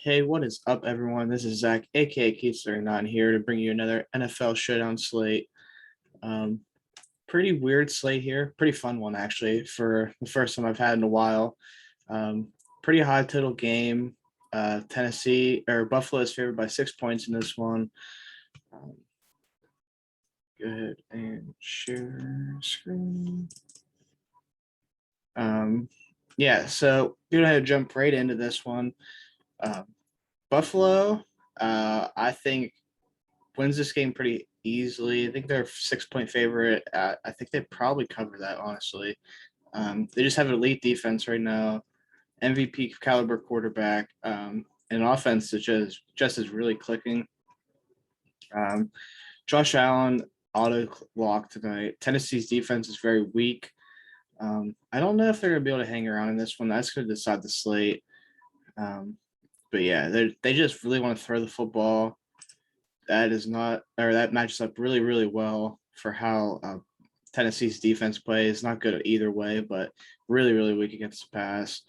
Hey, what is up, everyone? This is Zach, aka Keith39, here to bring you another NFL Showdown slate. Um, Pretty weird slate here, pretty fun one actually for the first time I've had in a while. Um, Pretty high total game. Tennessee or Buffalo is favored by 6 points in this one. Um, Go ahead and share screen. Um, yeah, so go ahead and jump right into this one. Um, Buffalo, I think wins this game pretty easily. I think they're a 6 point favorite. I think they probably cover that, honestly. They just have an elite defense right now, MVP caliber quarterback, and an offense that just is really clicking. Um, Josh Allen auto lock tonight. Tennessee's defense is very weak. I don't know if they're going to be able to hang around in this one. That's going to decide the slate. But yeah, they just really want to throw the football. That matches up really, really well for how Tennessee's defense plays. Not good at either way, but really, really weak against the pass.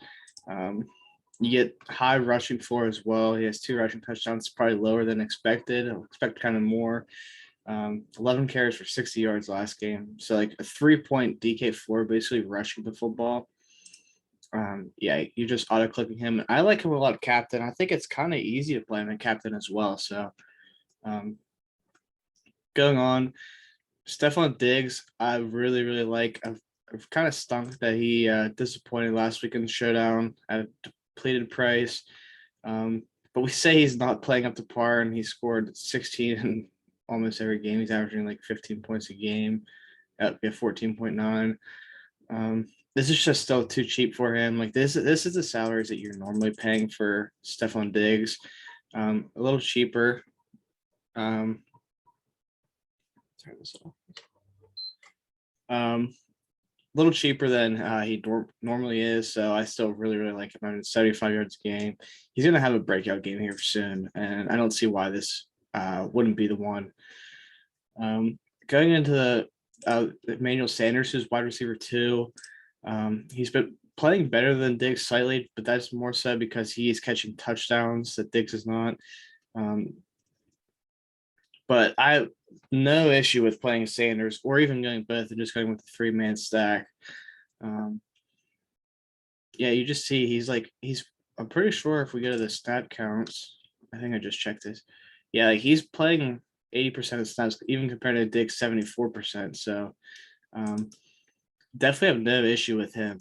You get high rushing floor as well. He has 2 rushing touchdowns, probably lower than expected. I expect kind of more. 11 carries for 60 yards last game. So like a 3-point DK floor, basically rushing the football. Yeah, you're just auto clicking him. I like him a lot, captain. I think it's kind of easy to play him in captain as well. So um, going on, Stefan Diggs, I really, really like. I've kind of stunk that he disappointed last week in the showdown at a depleted price. But we say he's not playing up to par, and he scored 16 in almost every game. He's averaging like 15 points a game at 14.9. This is just still too cheap for him. Like this is the salaries that you're normally paying for Stefan Diggs. A little cheaper. Turn this off. A little cheaper than he normally is, so I still really, really like him. I mean, 75 yards a game. He's going to have a breakout game here soon, and I don't see why this wouldn't be the one. Going into the Emmanuel Sanders, who's wide receiver 2. He's been playing better than Diggs slightly, but that's more so because he is catching touchdowns that Diggs is not. But I have no issue with playing Sanders or even going both and just going with the 3-man stack. Yeah, you just see I'm pretty sure if we go to the stat counts, I think I just checked this. Yeah, like he's playing 80% of snaps, even compared to Diggs 74%. So definitely have no issue with him.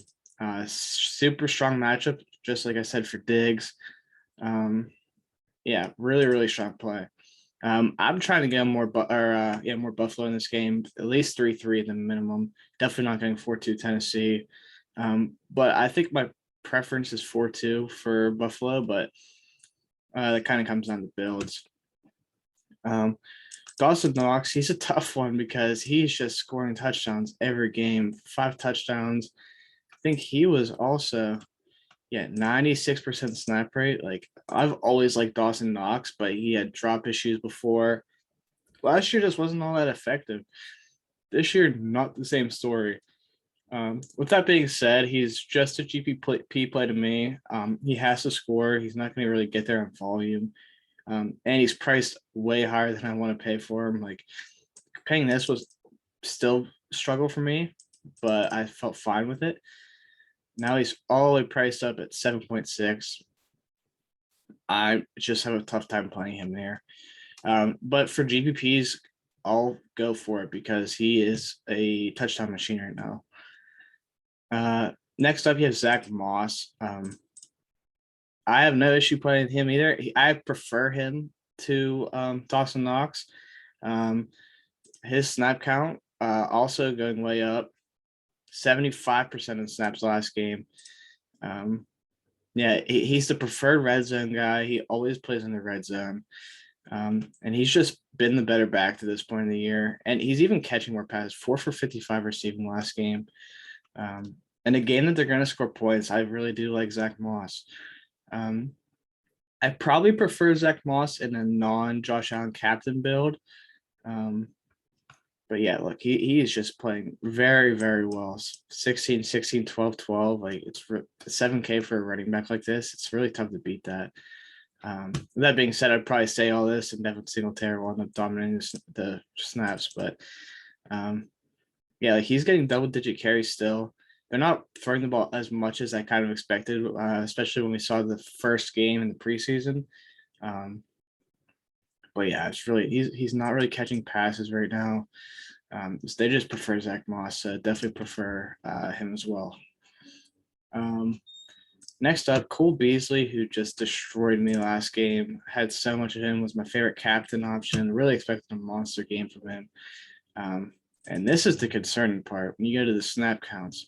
Super strong matchup, just like I said for Diggs. Yeah, really, really strong play. I'm trying to get more Buffalo in this game, at least 3-3 at the minimum. Definitely not getting 4-2 Tennessee. But I think my preference is 4-2 for Buffalo, but that kind of comes down to builds. Dawson Knox, he's a tough one because he's just scoring touchdowns every game, 5 touchdowns. I think he was also 96% snap rate. Like I've always liked Dawson Knox, but he had drop issues before. Last year just wasn't all that effective. This year, not the same story. With that being said, he's just a GPP play to me. He has to score. He's not going to really get there in volume. And he's priced way higher than I want to pay for him. Like paying this was still a struggle for me, but I felt fine with it. Now he's all the way priced up at 7.6. I just have a tough time playing him there. But for GPPs, I'll go for it because he is a touchdown machine right now. Next up, you have Zach Moss. I have no issue playing him either. I prefer him to Dawson Knox. His snap count also going way up. 75% of snaps last game. He's the preferred red zone guy. He always plays in the red zone. And he's just been the better back to this point in the year. And he's even catching more passes, 4 for 55 receiving last game. And a game that they're going to score points, I really do like Zach Moss. I probably prefer Zach Moss in a non-Josh Allen captain build. But yeah, look, he is just playing very, very well. 16, 16, 12, 12. Like it's 7K for a running back like this. It's really tough to beat that. That being said, I'd probably say all this, and Devin Singletary will end up dominating the snaps. But yeah, like he's getting double-digit carries still. They're not throwing the ball as much as I kind of expected, especially when we saw the first game in the preseason. But yeah, it's really he's not really catching passes right now. So they just prefer Zach Moss. So definitely prefer him as well. Next up, Cole Beasley, who just destroyed me last game. Had so much of him, was my favorite captain option. Really expected a monster game from him. And this is the concerning part. When you go to the snap counts,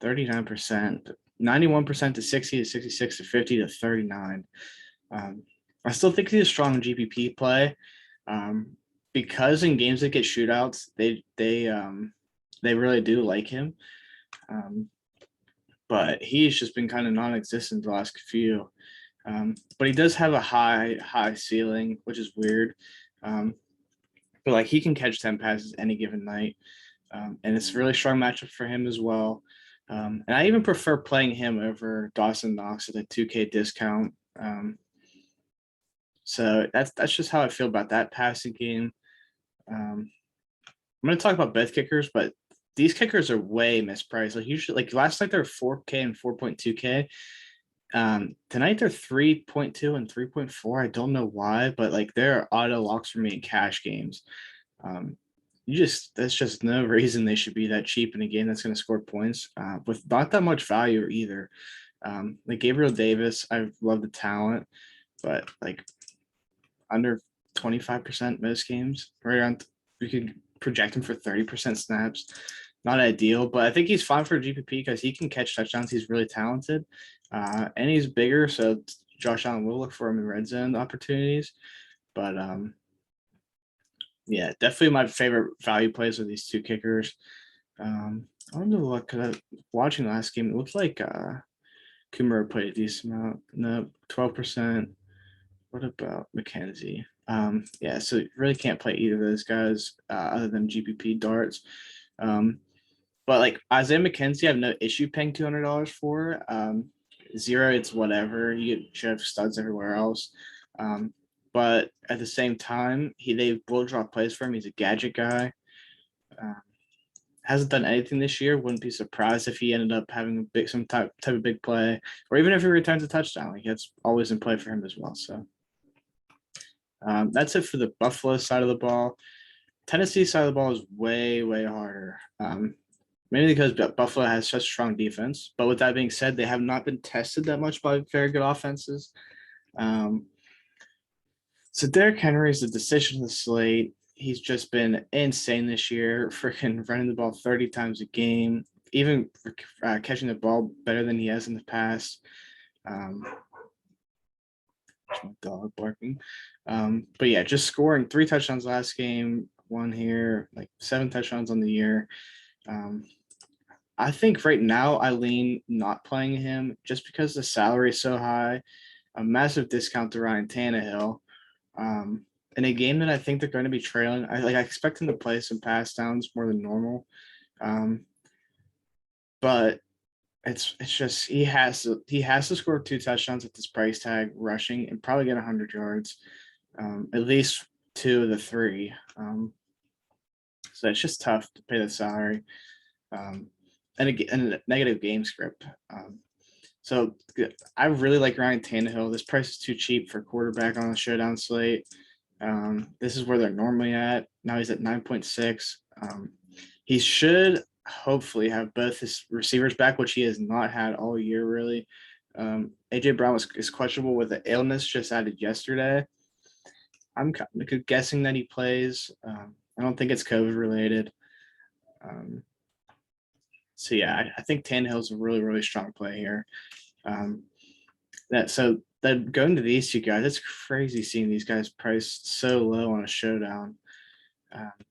39%, 91% to 60 to 66 to 50 to 39. I still think he's a strong GPP play because in games that get shootouts, they really do like him. But he's just been kind of non-existent the last few. But he does have a high ceiling, which is weird. But like he can catch 10 passes any given night. And it's a really strong matchup for him as well. And I even prefer playing him over Dawson Knox at a 2K discount. So that's just how I feel about that passing game. I'm going to talk about both kickers, but these kickers are way mispriced. Like usually, like last night they're 4K and 4.2K. Tonight they're 3.2 and 3.4. I don't know why, but like they're auto locks for me in cash games. There's just no reason they should be that cheap in a game that's going to score points with not that much value either. Like Gabriel Davis, I love the talent, but like under 25% most games, right around we could project him for 30% snaps. Not ideal, but I think he's fine for GPP because he can catch touchdowns. He's really talented, and he's bigger, so Josh Allen will look for him in red zone opportunities. But yeah, definitely my favorite value plays are these two kickers. I don't know what because watching the last game, it looked like Kumar played a decent amount. No, 12%. What about McKenzie? Yeah, so you really can't play either of those guys other than GPP darts. But like Isaiah McKenzie, I have no issue paying $200 for. Zero, it's whatever. You should have studs everywhere else. But at the same time, they will drop plays for him. He's a gadget guy. Hasn't done anything this year. Wouldn't be surprised if he ended up having some type of big play, or even if he returns a touchdown. Like that's always in play for him as well. So that's it for the Buffalo side of the ball. Tennessee side of the ball is way harder. Mainly because Buffalo has such strong defense. But with that being said, they have not been tested that much by very good offenses. So Derrick Henry is the decision of the slate. He's just been insane this year, freaking running the ball 30 times a game, even catching the ball better than he has in the past. My dog barking. But yeah, just scoring 3 touchdowns last game, 1 here, like 7 touchdowns on the year. I think right now I lean not playing him just because the salary is so high, a massive discount to Ryan Tannehill. In a game that I think they're going to be trailing, I expect him to play some pass downs more than normal. But it's just he has to score 2 touchdowns at this price tag rushing and probably get 100 yards, at least 2 of the 3. So it's just tough to pay the salary. And a negative game script. So I really like Ryan Tannehill. This price is too cheap for quarterback on a showdown slate. This is where they're normally at. Now he's at 9.6. He should hopefully have both his receivers back, which he has not had all year really. AJ Brown is questionable with an illness just added yesterday. I'm guessing that he plays. I don't think it's COVID related. So yeah, I think Tannehill's a really strong play here. Going to these two guys, it's crazy seeing these guys priced so low on a showdown.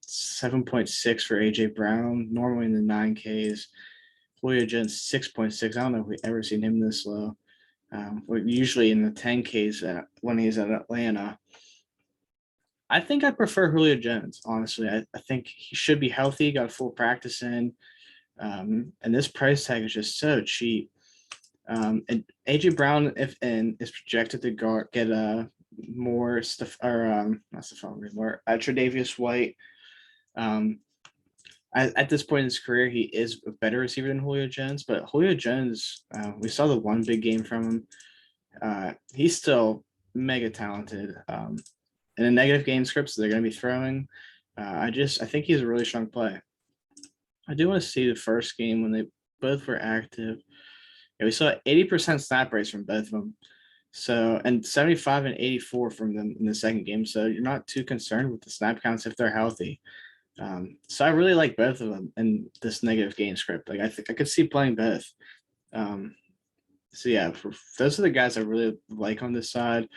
7.6 for AJ Brown, normally in the 9Ks. Julio Jones 6.6. I don't know if we've ever seen him this low. We're usually in the 10Ks when he's at Atlanta. I think I prefer Julio Jones, honestly. I think he should be healthy, got a full practice in. And this price tag is just so cheap. And AJ Brown is projected to get more stuff or not Stefan more Tre'Davious White. At this point in his career, he is a better receiver than Julio Jones, but Julio Jones, we saw the one big game from him. He's still mega talented. In the negative game scripts they're going to be throwing, I think he's a really strong play. I do want to see the first game when they both were active. Yeah, we saw 80% snap rates from both of them. So, and 75 and 84 from them in the second game. So you're not too concerned with the snap counts if they're healthy. So I really like both of them in this negative game script. Like I think I could see playing both. So yeah, those are the guys I really like on this side.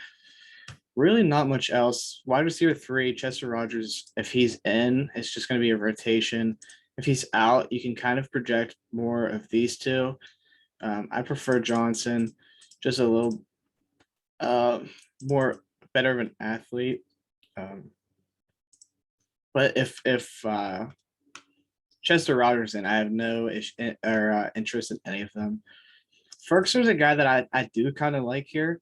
Really not much else. Wide receiver 3, Chester Rogers, if he's in, it's just going to be a rotation. If he's out, you can kind of project more of these two. I prefer Johnson, just a little more better of an athlete. But if Chester Rogers in, I have no interest in any of them. Ferguson's a guy that I do kind of like here.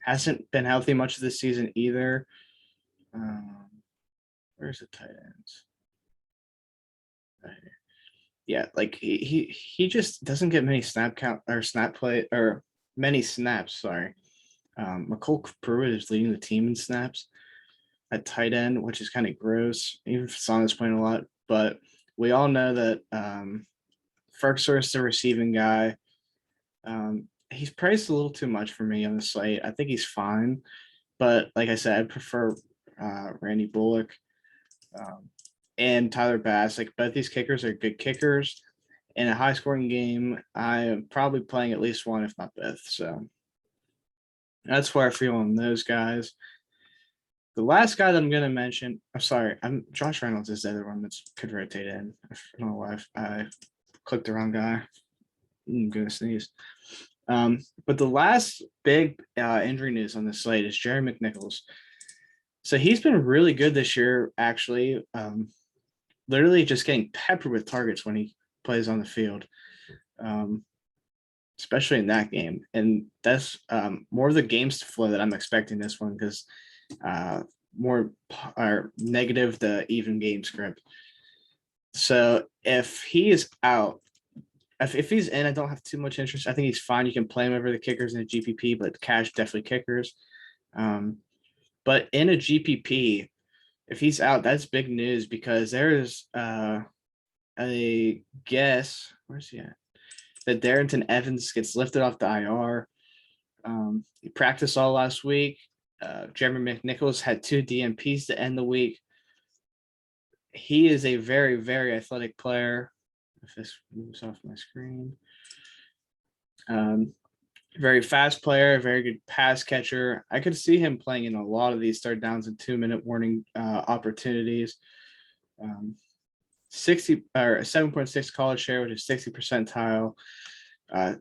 Hasn't been healthy much of this season either. Where's the tight ends? Right here. Yeah, like he just doesn't get many snap count or snap play or many snaps. Sorry. McCole Pruitt is leading the team in snaps at tight end, which is kind of gross. Even if Sana's playing a lot, but we all know that Ferguson is the receiving guy. He's priced a little too much for me on the slate. I think he's fine, but like I said, I prefer Randy Bullock and Tyler Bass. Like both these kickers are good kickers. In a high-scoring game, I am probably playing at least one, if not both. So that's where I feel on those guys. The last guy that I'm going to mention, I'm Josh Reynolds is the other one that's could rotate in. I don't know why I clicked the wrong guy. I'm going to sneeze. But the last big injury news on the slate is Jerry McNichols. So he's been really good this year, actually. Literally just getting peppered with targets when he plays on the field, especially in that game. And that's more of the games to flow that I'm expecting this one because more negative the even game script. So if he is out, if he's in, I don't have too much interest. I think he's fine. You can play him over the kickers in a GPP, but cash definitely kickers. But in a GPP, if he's out, that's big news because there's a guess, where's he at? That Darrington Evans gets lifted off the IR. He practiced all last week. Jeremy McNichols had 2 DMPs to end the week. He is a very, very athletic player. If this moves off my screen. Very fast player, very good pass catcher. I could see him playing in a lot of these third downs and 2-minute warning opportunities. 7.6 college share, which is 60 percentile.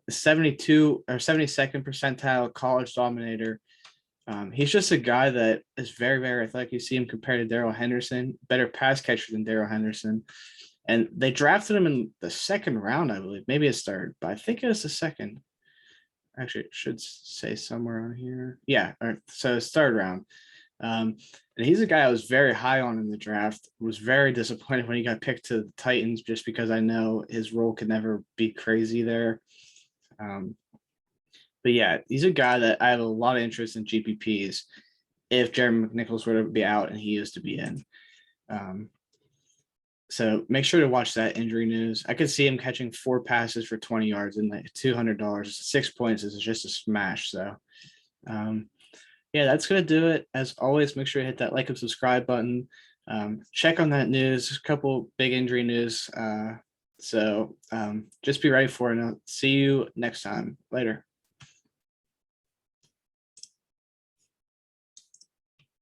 72 or 72nd percentile college dominator. He's just a guy that is very, very athletic. You see him compared to Darrell Henderson, better pass catcher than Darrell Henderson. And they drafted him in the second round, I believe. Maybe it's third, but I think it was the second. Actually, it should say somewhere on here. Yeah, so it's third round. And he's a guy I was very high on in the draft. Was very disappointed when he got picked to the Titans just because I know his role could never be crazy there. But yeah, he's a guy that I have a lot of interest in GPPs if Jeremy McNichols were to be out and he used to be in. So make sure to watch that injury news. I could see him catching 4 passes for 20 yards and like $200. 6 points is just a smash. So, yeah, that's going to do it. As always, make sure you hit that like and subscribe button. Check on that news. A couple big injury news. So just be ready for it. And I'll see you next time. Later.